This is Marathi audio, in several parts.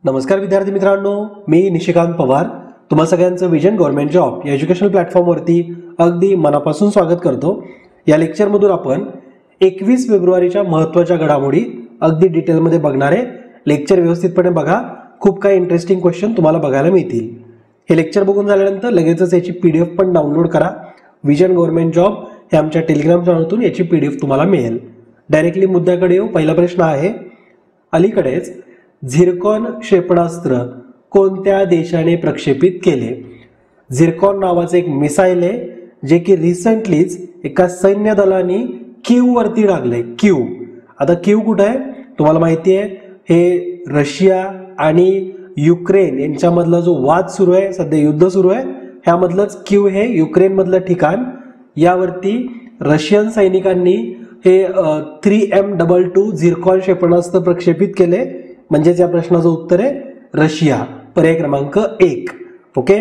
नमस्कार विद्यार्थी मित्रांनो, मी निशिकांत पवार तुम्हा सगळ्यांचं विजन गव्हर्नमेंट जॉब या एज्युकेशनल प्लॅटफॉर्मवरती अगदी मनापासून स्वागत करतो। या लेक्चरमधून आपण 21 फेब्रुवारीच्या महत्त्वाच्या घडामोडी अगदी डिटेलमध्ये बघणार आहे। लेक्चर व्यवस्थितपणे बघा, खूप काही इंटरेस्टिंग क्वेश्चन तुम्हाला बघायला मिळतील। हे लेक्चर बघून झाल्यानंतर लगेचच याची PDF पण डाउनलोड करा। विजन गव्हर्नमेंट जॉब हे आमच्या टेलिग्राम चॅनलतून याची PDF तुम्हाला मिळेल। डायरेक्टली मुद्द्याकडे येऊ। पहिला प्रश्न आहे, अलीकडेच झिरकॉन क्षेपणास्त्र कोणत्या देशाने प्रक्षेपित केले? झिरकॉन नावाचे एक मिसाईल आहे जे की रिसेंटलीच एका सैन्य दलाने कीव वरती टाकले। कीव, आता कीव कुठे आहे तुम्हाला माहिती आहे, हे रशिया आणि युक्रेन यांच्यामधला जो वाद सुरू आहे, सध्या युद्ध सुरू आहे, ह्यामधलंच कीव हे युक्रेन मधलं ठिकाण। यावरती रशियन सैनिकांनी हे 3M22 झिरकॉन क्षेपणास्त्र प्रक्षेपित केले। म्हणजेच या प्रश्नाचं उत्तर आहे रशिया, पर्याय क्रमांक 1। ओके,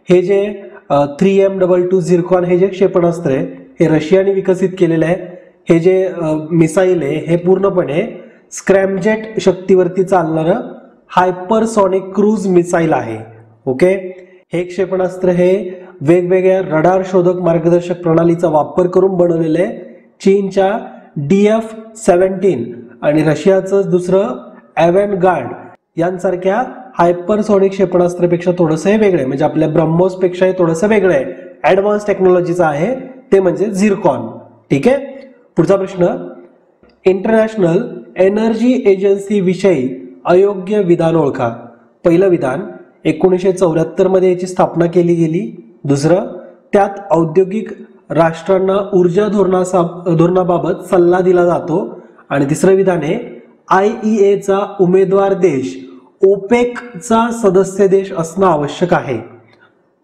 हे जे 3M22 झिरकॉन हे जे क्षेपणास्त्र आहे हे रशियाने विकसित केलेलं आहे। हे जे मिसाईल आहे हे पूर्णपणे स्क्रॅमजेट शक्तीवरती चालणारं हायपरसॉनिक क्रूज मिसाईल आहे। ओके, हे क्षेपणास्त्र हे वेगवेगळ्या रडार शोधक मार्गदर्शक प्रणालीचा वापर करून बनवलेलं आहे। चीनच्या DF-17 आणि रशियाचं दुसरं अवॅनगार्ड यांसारख्या हायपरसॉनिक क्षेपणास्त्रापेक्षा थोडंसं हे वेगळं आहे, म्हणजे आपल्या ब्रह्मोस पेक्षा हे थोडंसं वेगळं आहे, ऍडव्हान्स टेक्नॉलॉजीचं आहे, ते म्हणजे झिरकॉन। ठीक आहे, पुढचा प्रश्न, इंटरनॅशनल एनर्जी एजन्सी विषयी अयोग्य विधान ओळखा। पहिलं विधान, 1974 मध्ये याची स्थापना केली गेली। दुसरं, त्यात औद्योगिक राष्ट्रांना ऊर्जा धोरणाबाबत सल्ला दिला जातो। आणि तिसरं विधान आहे, IEA चा उमेदवार देश ओपेकचा सदस्य देश असणं आवश्यक आहे।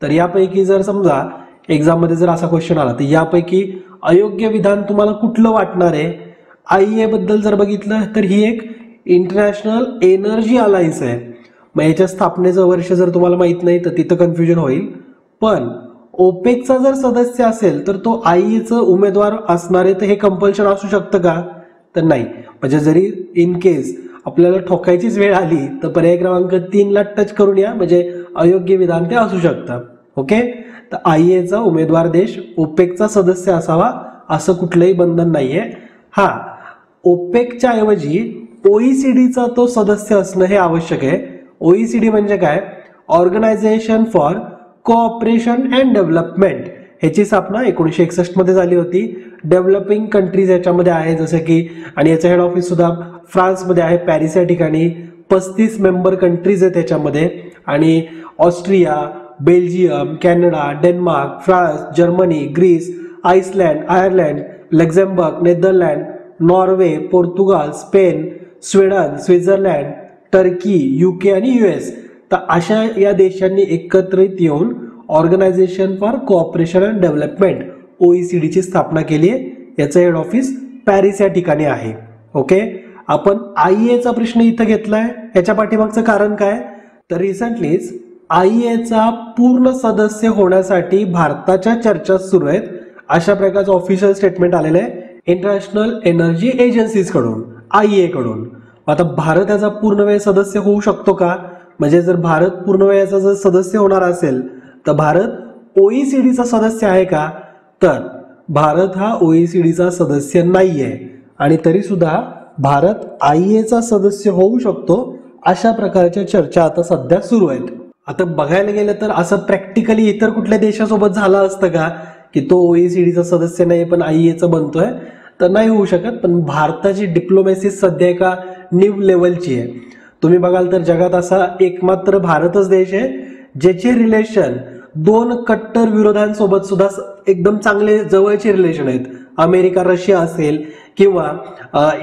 तर यापैकी जर समजा एक्झाम मध्ये जर असा क्वेश्चन आला तर यापैकी अयोग्य विधान तुम्हाला कुठलं वाटणार आहे? IEA बद्दल जर बघितलं तर ही एक इंटरनॅशनल एनर्जी अलायन्स आहे। मग याच्या स्थापनेचं वर्ष जर तुम्हाला माहित नाही तर तिथं कन्फ्युजन होईल। पण ओपेकचा जर सदस्य असेल तर तो IEA उमेदवार असणार आहे, तर हे कंपल्शन असू शकतं का? तर नाही। म्हणजे जरी इन केस आपल्याला ठोकायचीच वेळ आली तर पर्याय क्रमांक 3 ला टच करून या, म्हणजे अयोग्य विधान ते असू शकतं। ओके, तर IEA चा उमेदवार देश ओपेकचा सदस्य असावा असं कुठलंही बंधन नाहीये। हा, ओपेकच्या ऐवजी OECD चा तो सदस्य असणं हे आवश्यक आहे। OECD म्हणजे काय? Organisation for cooperation and development. ह्याची स्थापना 1961 मध्ये झाली होती। डेव्हलपिंग कंट्रीज याच्यामध्ये आहे, जसं की, आणि याचं हेड ऑफिस सुद्धा फ्रान्स मध्ये आहे, पॅरिस या ठिकाणी। 35 मेंबर कंट्रीज आहेत त्याच्यामध्ये, आणि Austria, Belgium, Canada, Denmark, France, Germany, Greece, Iceland, Ireland, Luxembourg, Netherland, Norway, Portugal, Spain, Sweden, Switzerland, Turkey, UK आणि US। तर अशा या देशांनी एकत्रित येऊन organisation for cooperation and development OECD ची स्थापना केली आहे। याचं हेड ऑफिस पॅरिस या ठिकाणी आहे। ओके, आपण IEA चा प्रश्न इथं घेतलाय, याच्या पाठीमागचं कारण काय? तर रिसेंटलीच IEA चा पूर्ण सदस्य होण्यासाठी भारताच्या चर्चा सुरू आहेत, अशा प्रकारचं ऑफिशियल स्टेटमेंट आलेलं आहे इंटरनॅशनल एनर्जी एजन्सीज कडून, IEA कडून। आता भारत याचा पूर्णवेळ सदस्य होऊ शकतो का? म्हणजे जर भारत पूर्णवेळाचा जर सदस्य होणार असेल तर भारत OECD चा सदस्य आहे का? तर भारत हा OECD चा सदस्य नाहीये, आणि तरी सुद्धा भारत IEA चा सदस्य होऊ शकतो, अशा प्रकारच्या चर्चा आता सध्या सुरू आहेत। आता बघायला गेलं तर असं प्रॅक्टिकली इतर कुठल्या देशासोबत झालं असतं का की तो OECD चा सदस्य नाही पण IEA चा बनतोय? तर नाही होऊ शकत। पण भारताची डिप्लोमॅसी सध्या एका न्यू लेवलची आहे। तुम्ही बघाल तर जगात असा एकमात्र भारतच देश आहे ज्याचे रिलेशन 2 कट्टर विरोधांसोबत सुद्धा एकदम चांगले जवळचे रिलेशन आहेत। अमेरिका रशिया असेल किंवा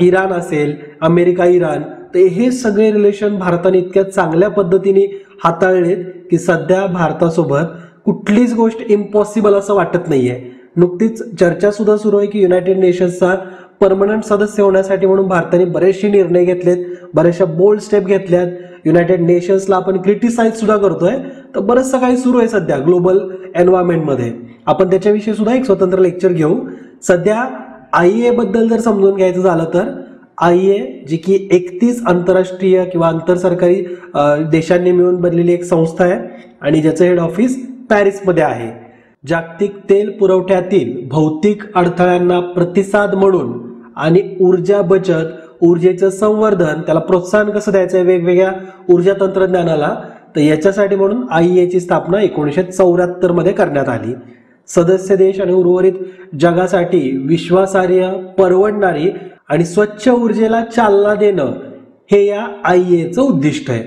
इराण असेल, अमेरिका इराण, तर हे सगळे रिलेशन भारताने इतक्या चांगल्या पद्धतीने हाताळलेत की सध्या भारतासोबत कुठलीच गोष्ट इम्पॉसिबल असं वाटत नाहीये। नुकतीच चर्चा सुद्धा सुरू आहे की युनायटेड नेशन्सचा परमनंट सदस्य होण्यासाठी म्हणून भारताने बरेचसे निर्णय घेतलेत, बरेचशा बोल्ड स्टेप घेतल्यात। युनायटेड नेशन्सला आपण क्रिटिसाइज सुद्धा करतोय, तर बरंचसं काही सुरू आहे सध्या ग्लोबल एन्व्हायरमेंट मध्ये। आपण त्याच्याविषयी सुद्धा एक स्वतंत्र लेक्चर घेऊ। सध्या IEA बद्दल जर समजून घ्यायचं झालं तर IA जी की 31 आंतरराष्ट्रीय किंवा आंतरसरकारी देशांनी मिळून बनलेली एक संस्था आहे आणि ज्याचं हेड ऑफिस पॅरिसमध्ये आहे. जागतिक तेल पुरवठ्यातील भौतिक अडथळ्यांना प्रतिसाद म्हणून आणि ऊर्जा बचत, ऊर्जेचं संवर्धन, त्याला प्रोत्साहन कसं द्यायचं वेगवेगळ्या ऊर्जा तंत्रज्ञानाला, तर याच्यासाठी म्हणून IEA ची स्थापना 1974 मध्ये करण्यात आली. सदस्य देश आणि उर्वरित जगासाठी विश्वासार्ह, परवडणारी आणि स्वच्छ ऊर्जेला चालना देणं हे या IEAचं उद्दिष्ट आहे.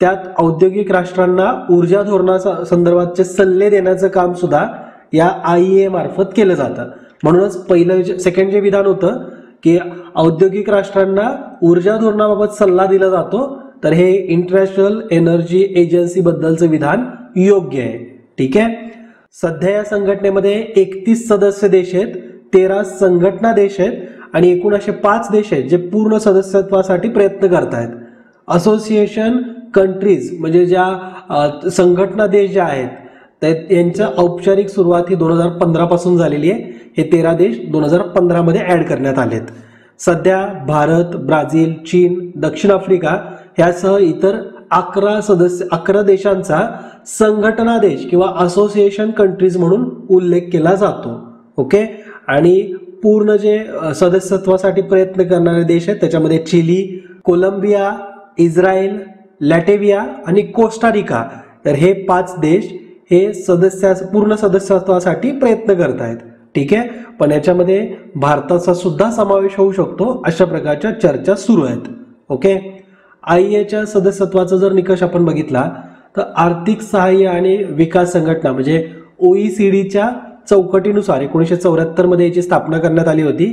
त्यात औद्योगिक राष्ट्रांना ऊर्जा धोरणासंदर्भातचे सल्ले देण्याचं काम सुद्धा या IEA मार्फत केलं जातं. म्हणूनच पहिलं सेकंड जे विधान होतं की औद्योगिक राष्ट्रांना ऊर्जा धोरणाबाबत सल्ला दिला जातो, तर हे इंटरनॅशनल एनर्जी एजन्सी बद्दलचं विधान योग्य आहे. ठीक आहे. सध्या या संघटनेमध्ये 31 सदस्य देश आहेत, 13 संघटना देश आहेत आणि एकूण असे 5 देश आहेत जे पूर्ण सदस्यत्वासाठी प्रयत्न करत आहेत. असोसिएशन कंट्रीज म्हणजे ज्या संघटना देश ज्या आहेत तर यांच्या औपचारिक सुरुवात ही 2015 पासून झालेली आहे. हे 13 देश 2015 मध्ये ऍड करण्यात आलेत. सध्या भारत, ब्राझील, चीन, दक्षिण आफ्रिका यासह इतर 11 देशांचा संघटना देश किंवा असोसिएशन कंट्रीज म्हणून उल्लेख केला जातो. ओके. आणि पूर्ण जे सदस्यत्वासाठी प्रयत्न करणारे देश आहेत त्याच्यामध्ये चिली, कोलंबिया, इस्रायल, लॅटेविया आणि कोस्टारिका, तर हे 5 देश हे पूर्ण सदस्यत्वासाठी प्रयत्न करत आहेत. ठीक आहे. पण याच्यामध्ये भारताचा सुद्धा समावेश होऊ शकतो अशा प्रकारच्या चर्चा सुरू आहेत. ओके. IEAच्या सदस्यत्वाचा जर निकष आपण बघितला तर आर्थिक सहाय्य आणि विकास संघटना म्हणजे OECDच्या चौकटीनुसार 1974 मध्ये याची स्थापना करण्यात आली होती.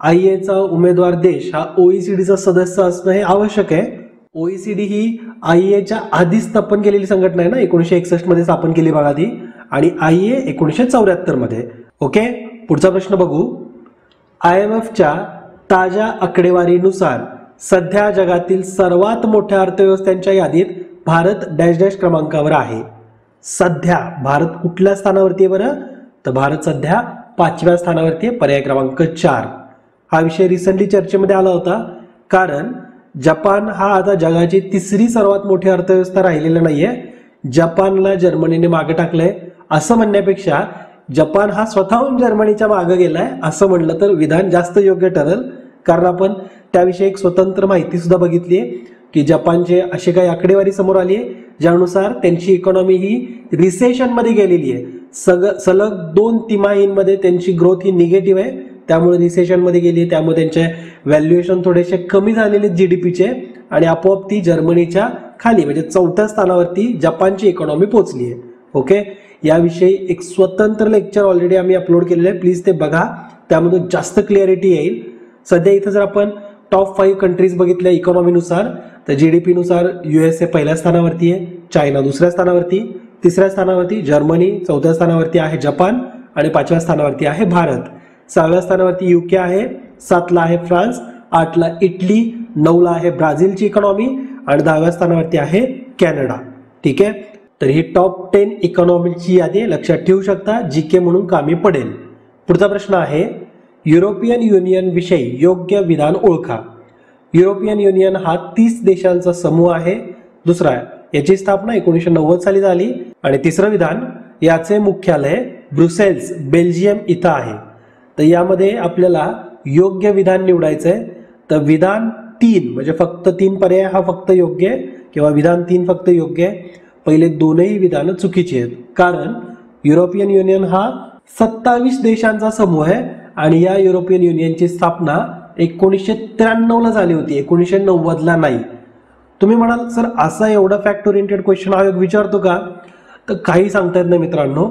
IEAचा उमेदवार देश हा OECDचा सदस्य असणं हे आवश्यक आहे. OECD ही IEAच्या आधी स्थापन केलेली संघटना आहे ना, 1961 मध्ये स्थापन केली बघा ती, आणि IEA 1974 मध्ये. ओके. पुढचा प्रश्न बघू. IMFच्या ताज्या आकडेवारीनुसार सध्या जगातील सर्वात मोठ्या अर्थव्यवस्थांच्या यादीत भारत डॅश डॅश क्रमांकावर आहे. सध्या भारत कुठल्या स्थानावरती आहे बरं? तर भारत सध्या 5व्या स्थानावरती आहे, पर्याय क्रमांक 4. हा विषय रिसेंटली चर्चेमध्ये आला होता कारण जपान हा आता जगाची 3री सर्वात मोठी अर्थव्यवस्था राहिलेला नाहीये. जपानला जर्मनीने मागे टाकलंय असं म्हणण्यापेक्षा जपान हा स्वतःहून जर्मनीच्या मागे गेलाय असं म्हणलं तर विधान जास्त योग्य ठरेल. कारण आपण त्याविषयी एक स्वतंत्र माहिती सुद्धा बघितली आहे की जपानचे असे काही आकडेवारी समोर आली आहे ज्यानुसार त्यांची इकॉनॉमी ही रिसेशन मध्ये गेलेली आहे. सलग 2 तिमाहींमध्ये त्यांची ग्रोथ ही निगेटिव्ह आहे, त्यामुळे रिसेशन मध्ये गेली. त्यामुळे त्यांचे व्हॅल्युएशन थोडेसे कमी झालेले GDPचे आणि आपोआप ती जर्मनीच्या खाली म्हणजे 4थ्या स्थानावरती जपानची इकॉनॉमी पोहोचली आहे. ओके. याविषयी एक स्वतंत्र लेक्चर ऑलरेडी आम्ही अपलोड केलेलं आहे, प्लीज ते बघा, त्यामधून जास्त क्लिअरिटी येईल. सध्या इथं जर आपण टॉप 5 कंट्रीज बघितल्या इकॉनॉमीनुसार तर GDP नुसार USA पहिल्या स्थानावरती आहे, चायना 2ऱ्या स्थानावरती, 3ऱ्या स्थानावरती जर्मनी, 4थ्या स्थानावरती आहे जपान आणि 5व्या स्थानावरती आहे भारत. 6व्या स्थानावरती UK आहे, 7ला आहे फ्रान्स, 8ला इटली, 9ला आहे ब्राझीलची इकॉनॉमी आणि 10व्या स्थानावरती आहे कॅनडा. ठीक आहे. तर ही टॉप 10 इकॉनॉमीची यादी लक्षात ठेवू शकता, GK म्हणून कामी पडेल. पुढचा प्रश्न आहे युरोपियन युनियन विषयी योग्य विधान ओळखा. युरोपियन युनियन हा 30 देशांचा समूह आहे. दुसरा याची स्थापना 1990 साली झाली आणि तिसरं विधान याचे मुख्यालय ब्रुसेल्स बेल्जियम इथं आहे. तर यामध्ये आपल्याला योग्य विधान निवडायचं आहे. तर विधान 3 म्हणजे फक्त 3 पर्याय हा फक्त योग्य आहे किंवा विधान 3 फक्त योग्य आहे. पहिले दोनही विधानं चुकीची आहेत कारण युरोपियन युनियन हा 27 देशांचा समूह आहे आणि या युरोपियन युनियनची स्थापना 1993 ला झाली होती, 1990 ला नाही. तुम्ही म्हणाल सर असा एवढा फॅक्ट ओरिएंटेड क्वेश्चन आयोग विचारतो का? तर काही सांगता येत नाही मित्रांनो.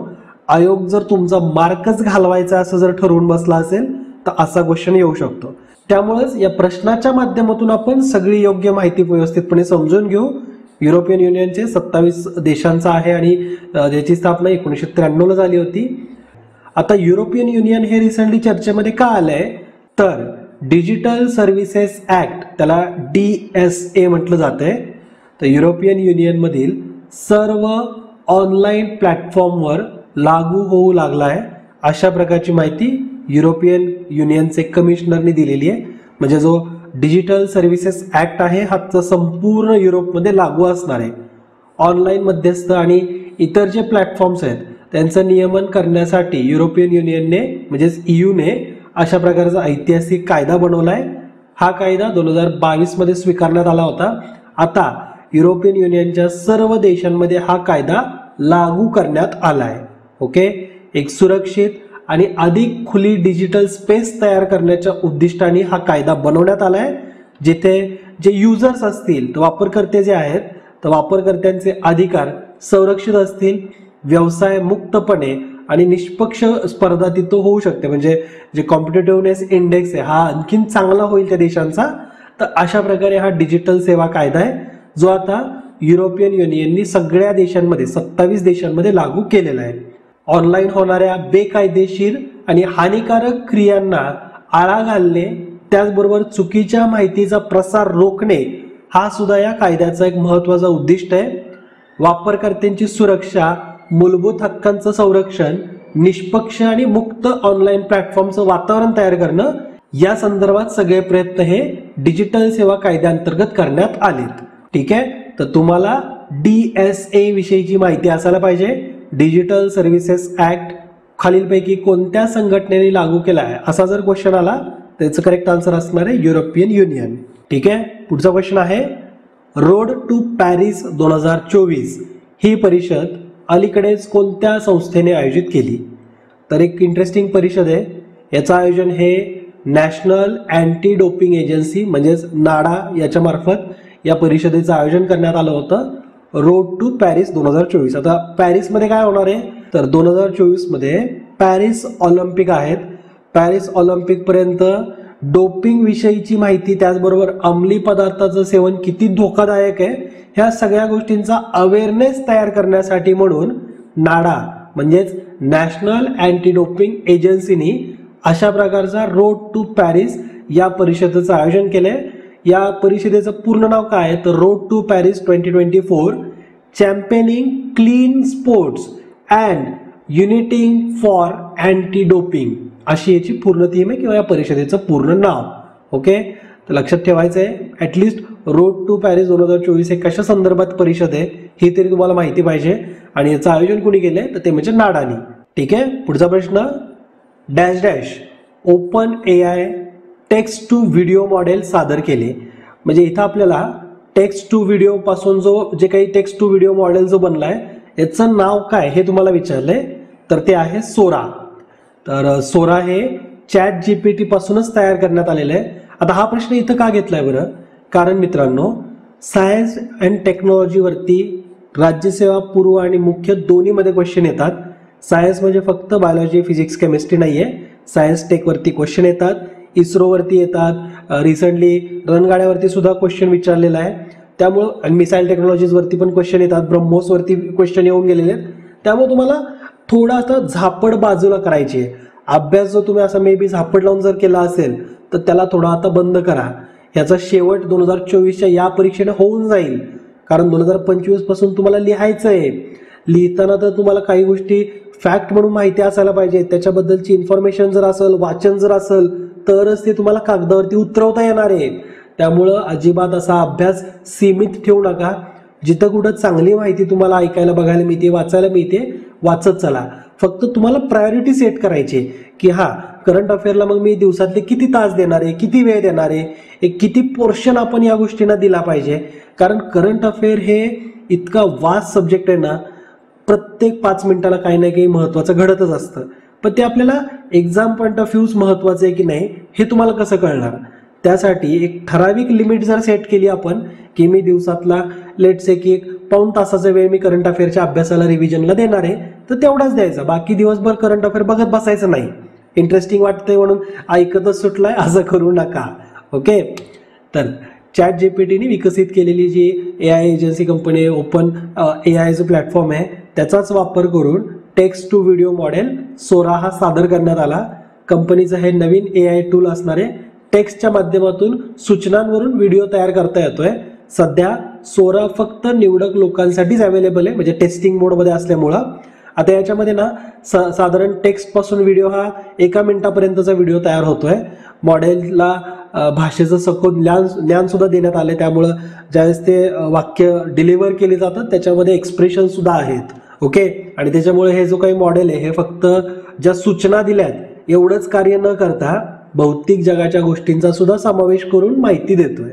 आयोग जर तुमचा मार्कच घालवायचा असं जर ठरवून बसला असेल तर असा क्वेश्चन येऊ शकतो. त्यामुळेच या प्रश्नाच्या माध्यमातून आपण सगळी योग्य माहिती व्यवस्थितपणे समजून घेऊ. युरोपियन युनियनचे 27 देशांचा आहे आणि त्याची स्थापना 1993 ला झाली होती. आता युरोपियन युनियन हे रिसेंटली चर्चेमध्ये का आलंय तर डिजिटल सर्व्हिसेस ऍक्ट, त्याला DSA म्हटलं जातंय. तर युरोपियन युनियन मधील सर्व ऑनलाईन प्लॅटफॉर्मवर लागू होऊ लागला आहे अशा प्रकारची माहिती युरोपियन युनियनचे कमिशनरने दिलेली आहे. म्हणजे जो डिजिटल सर्व्हिसेस ऍक्ट आहे हा संपूर्ण युरोपमध्ये लागू असणार आहे. ऑनलाईन मध्यस्थ आणि इतर जे प्लॅटफॉर्म्स आहेत त्यांचं नियमन करण्यासाठी युरोपियन युनियनने म्हणजेच ईयूने अशा प्रकारचा ऐतिहासिक कायदा बनवलाय. हा कायदा 2022 मध्ये स्वीकारण्यात आला होता. आता युरोपियन युनियनच्या सर्व देशांमध्ये हा कायदा लागू करण्यात आलाय. ओके, एक सुरक्षित आणि अधिक खुली डिजिटल स्पेस तयार करण्याच्या उद्दिष्टाने हा कायदा बनवण्यात आलाय, जिथे जे युजर्स असतील, वापरकर्ते जे आहेत, तर वापरकर्त्यांचे अधिकार संरक्षित असतील, व्यवसाय मुक्तपणे आणि निष्पक्ष स्पर्धा तिथं होऊ शकते. म्हणजे जे कॉम्पिटिटिव्हनेस इंडेक्स आहे हा आणखीन चांगला होईल त्या देशांचा. तर अशा प्रकारे हा डिजिटल सेवा कायदा आहे जो आता युरोपियन युनियननी सगळ्या देशांमध्ये 27 देशांमध्ये लागू केलेला आहे. ऑनलाईन होणाऱ्या बेकायदेशीर आणि हानिकारक क्रियांना आळा घालणे, त्याचबरोबर चुकीच्या माहितीचा प्रसार रोखणे हा सुद्धा या कायद्याचा एक महत्त्वाचा उद्दिष्ट आहे. वापरकर्त्यांची सुरक्षा, मूलभूत हक्कांचं संरक्षण, निष्पक्ष आणि मुक्त ऑनलाईन प्लॅटफॉर्मचं वातावरण तयार करणं या संदर्भात सगळे प्रयत्न हे डिजिटल सेवा कायद्याअंतर्गत करण्यात आलेत. ठीक आहे, तर तुम्हाला DSA विषयीची माहिती असायला पाहिजे. डिजिटल सर्व्हिसेस ऍक्ट खालीलपैकी कोणत्या संघटनेने लागू केला आहे असा जर क्वेश्चन आला त्याचं करेक्ट आन्सर असणार आहे युरोपियन युनियन. ठीक आहे, पुढचा क्वेश्चन आहे रोड टू पॅरिस 2024 ही परिषद अलीकडेच कोणत्या संस्थेने आयोजित केली? तर एक इंटरेस्टिंग परिषद आहे. याचं आयोजन हे नॅशनल अँटी डोपिंग एजन्सी म्हणजेच नाडा याच्या मार्फत या परिषदेचं आयोजन करण्यात आलं होतं. Road to Paris 2024. आता पॅरिसमध्ये काय होणार आहे तर 2024 मध्ये पॅरिस ऑलिम्पिक आहेत. पॅरिस ऑलिम्पिक पर्यंत डोपिंग विषयीची माहिती, त्याचबरोबर अंमली पदार्थाचं सेवन किती धोकादायक आहे ह्या सगळ्या गोष्टींचा अवेअरनेस तयार करण्यासाठी म्हणून नाडा म्हणजेच नॅशनल अँटी डोपिंग एजन्सीनी अशा प्रकारचा रोड टू पॅरिस या परिषदेचं आयोजन केलंय. या परिषदेचं पूर्ण नाव काय आहे तर road to Paris 2024 championing clean sports and uniting for anti doping अशी याची पूर्ण थीम आहे किंवा या परिषदेचं पूर्ण नाव. ओके, तर लक्षात ठेवायचं आहे ॲटलिस्ट रोड टू पॅरिस 2024 हे कशा संदर्भात परिषद आहे ही तरी तुम्हाला माहिती पाहिजे. आणि याचं आयोजन कोणी केलंय तर ते म्हणजे नाडानी. ठीक आहे, पुढचा प्रश्न dash dash open AI text to video model सादर केले. म्हणजे इथं आपल्याला टेक्स्ट टू व्हिडिओ पासून जे काही टेक्स्ट टू व्हिडिओ मॉडेल जो बनलाय याचं नाव काय हे तुम्हाला विचारलंय तर ते आहे सोरा. तर सोरा हे चॅट GPT पासूनच तयार करण्यात आलेलं आहे. आता हा प्रश्न इथं का घेतलाय बरं, कारण मित्रांनो सायन्स अँड टेक्नॉलॉजीवरती राज्यसेवा पूर्व आणि मुख्य दोन्हीमध्ये क्वेश्चन येतात. सायन्स म्हणजे फक्त बायोलॉजी, फिजिक्स, केमिस्ट्री नाहीये. सायन्स टेकवरती क्वेश्चन येतात, इस्रोवरती येतात, रिसेंटली रणगाड्यावरती सुद्धा क्वेश्चन विचारलेला आहे. त्यामुळं मिसाईल टेक्नॉलॉजीजवरती पण क्वेश्चन येतात, ब्रह्मोसवरती क्वेश्चन येऊन गेलेले आहेत. त्यामुळे तुम्हाला थोडा आता झापड बाजूला करायची आहे. अभ्यास जो तुम्ही असा मे बी झापड लावून जर केला असेल तर त्याला थोडा आता बंद करा. ह्याचा शेवट 2024च्या या परीक्षेने होऊन जाईल, कारण 2025 पासून तुम्हाला लिहायचं आहे. लिहिताना तर तुम्हाला काही गोष्टी फॅक्ट म्हणून माहिती असायला पाहिजे, त्याच्याबद्दलची इन्फॉर्मेशन जर असेल, वाचन जर असेल तरच ते तुम्हाला कागदावरती उतरवता येणार आहे. त्यामुळं अजिबात असा अभ्यास सीमित ठेवू नका. जिथं कुठं चांगली माहिती तुम्हाला ऐकायला बघायला मिळते, वाचायला मिळते, वाचत चला. फक्त तुम्हाला प्रायोरिटी सेट करायची की हा करंट अफेअरला मग मी दिवसातले किती तास देणार आहे, किती वेळ देणार आहे, एक किती पोर्शन आपण या गोष्टींना दिला पाहिजे. कारण करंट अफेअर हे इतका वास्ट सब्जेक्ट आहे ना, प्रत्येक 5 मिनिटाला काही ना काही महत्त्वाचं घडतच असतं. पण ते आपल्याला एक्झाम पॉईंट ऑफ व्ह्यूज महत्त्वाचं आहे की नाही हे तुम्हाला कसं कळणार. त्यासाठी एक ठराविक लिमिट जर सेट केली आपण की मी दिवसातला लेट्स से की 1.5 तासाचा वेळ मी करंट अफेअरच्या अभ्यासाला रिव्हिजनला देणार आहे तर तेवढाच द्यायचा. बाकी दिवसभर करंट अफेअर बघत बसायचं नाही. इंटरेस्टिंग वाटतंय म्हणून ऐकतच सुटलाय असं करू नका. ओके, तर चॅट GPTने विकसित केलेली जी AI agency company open AI जो प्लॅटफॉर्म आहे त्याचाच वापर करून टेक्स्ट टू व्हिडिओ मॉडेल सोरा हा सादर करण्यात आला. कंपनीचं हे नवीन AI टूल असणार आहे. टेक्स्टच्या माध्यमातून सूचनांवरून व्हिडिओ तयार करता येतोय. सध्या सोरा फक्त निवडक लोकांसाठीच अवेलेबल आहे, म्हणजे टेस्टिंग मोडमध्ये असल्यामुळं. आता याच्यामध्ये ना साधारण टेक्स्ट पासून व्हिडिओ हा 1 मिनिटापर्यंतचा व्हिडिओ तयार होतोय. मॉडेलला भाषेचं सखोल ज्ञान सुद्धा देण्यात आले, त्यामुळं ज्यावेळेस ते वाक्य डिलिव्हर केले जातात त्याच्यामध्ये एक्सप्रेशन सुद्धा आहेत. ओके, आणि त्याच्यामुळे हे जो काही मॉडेल आहे हे फक्त ज्या सूचना दिल्यात एवढंच कार्य न करता भौतिक जगाच्या गोष्टींचा सुद्धा समावेश करून माहिती देतोय.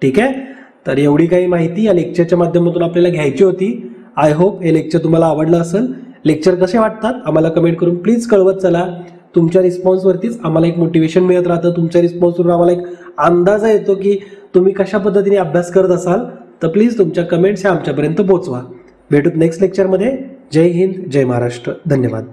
ठीक आहे, तर एवढी काही माहिती या लेक्चरच्या माध्यमातून आपल्याला घ्यायची होती. आय होप हे लेक्चर तुम्हाला आवडलं असेल. लेक्चर कसे वाटतात आम्हाला कमेंट करून प्लीज कळवत चला. तुमच्या रिस्पॉन्सवरतीच आम्हाला एक मोटिवेशन मिळत राहतं. तुमच्या रिस्पॉन्सवरून आम्हाला एक अंदाज येतो की तुम्ही कशा पद्धतीने अभ्यास करत असाल. तर प्लीज तुमच्या कमेंट्स ह्या आमच्यापर्यंत पोहोचवा. भेटूत नेक्स्ट लेक्चरमध्ये. जय हिंद, जय महाराष्ट्र. धन्यवाद.